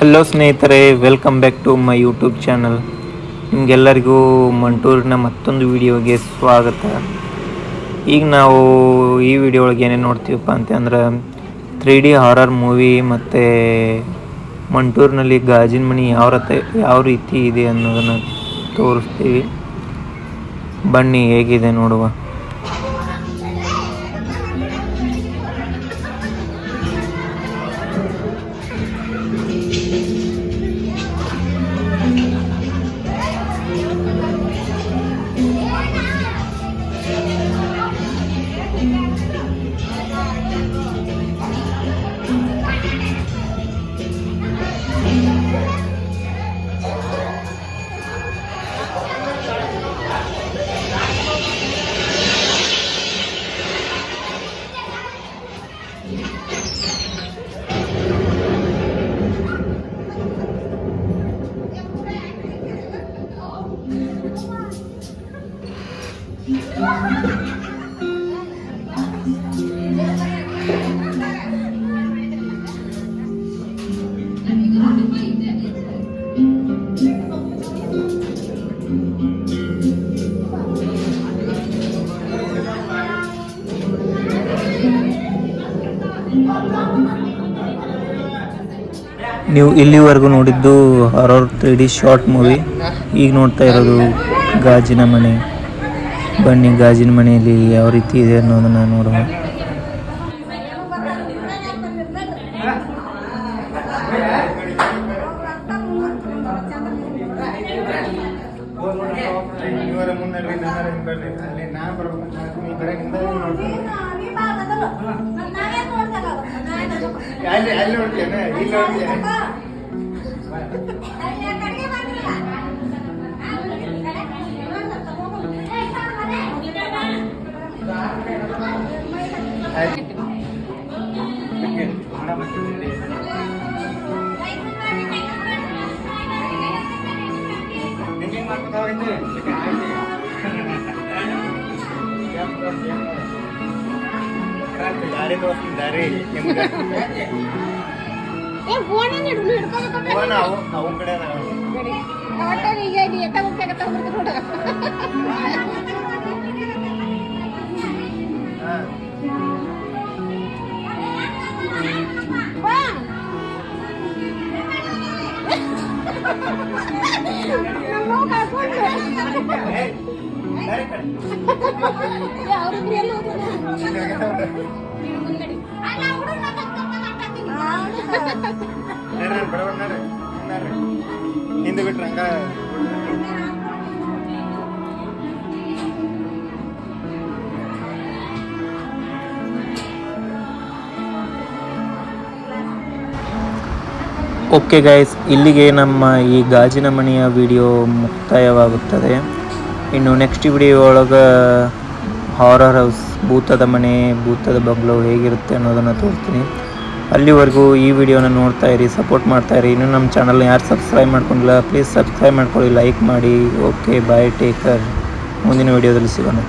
Hello ಸ್ನೇಹಿತರೆ, welcome back to my YouTube channel. ನಿಮಗೆಲ್ಲರಿಗೂ ಮಂಟೂರಿನ ಮತ್ತೊಂದು ವಿಡಿಯೋಗೆ ಸ್ವಾಗತ. ಈಗ ನಾವು ಈ ವಿಡಿಯೋ ಒಳಗೆ ಏನೇನು ನೋಡ್ತೀವಪ್ಪ ಅಂತಂದ್ರೆ 3D ಹಾರರ್ ಮೂವಿ ಮತ್ತು ಮಂಟೂರಿನಲ್ಲಿ ಗಾಜಿನ ಮನೆ ಯಾವ ರೀತಿ ಇದೆ ಅನ್ನೋದನ್ನು ತೋರಿಸ್ತೀವಿ. ಬನ್ನಿ ಹೇಗಿದೆ ನೋಡುವ. ನೀವು ಇಲ್ಲಿವರೆಗೂ ನೋಡಿದ್ದು ಹಾರರ್ 3D ಶಾರ್ಟ್ ಮೂವಿ. ಈಗ ನೋಡ್ತಾ ಇರೋದು ಗಾಜಿನ ಮನೆ. ಬನ್ನಿ ಗಾಜಿನ ಮನೆಯಲ್ಲಿ ಯಾವ ರೀತಿ ಇದೆ ಅನ್ನೋದನ್ನು ನೋಡುವ. ಓಕೆ ಗೈಸ್, ಇಲ್ಲಿಗೆ ನಮ್ಮ ಈ ಗಾಜಿನ ಮನೆಯ ವಿಡಿಯೋ ಮುಕ್ತಾಯವಾಗುತ್ತದೆ. ಇನ್ನು ನೆಕ್ಸ್ಟ್ ವಿಡಿಯೋ ಒಳಗೆ ಹಾರರ್ ಹೌಸ್, ಭೂತದ ಮನೆ, ಭೂತದ ಬಂಗ್ಲೋ ಹೇಗಿರುತ್ತೆ ಅನ್ನೋದನ್ನು ತೋರಿಸ್ತೀನಿ. ಅಲ್ಲಿವರೆಗೂ ಈ ವಿಡಿಯೋನ ನೋಡ್ತಾ ಇರಿ, ಸಪೋರ್ಟ್ ಮಾಡ್ತಾ ಇರಿ. ಇನ್ನೂ ನಮ್ಮ ಚಾನಲ್ನ ಯಾರು ಸಬ್ಸ್ಕ್ರೈಬ್ ಮಾಡ್ಕೊಂಡಿಲ್ಲ ಪ್ಲೀಸ್ ಸಬ್ಸ್ಕ್ರೈಬ್ ಮಾಡ್ಕೊಳ್ಳಿ, ಲೈಕ್ ಮಾಡಿ. ಓಕೆ, ಬಾಯ್, ಟೇಕ್ ಕೇರ್. ಮುಂದಿನ ವಿಡಿಯೋದಲ್ಲಿ ಸಿಗೋಣ.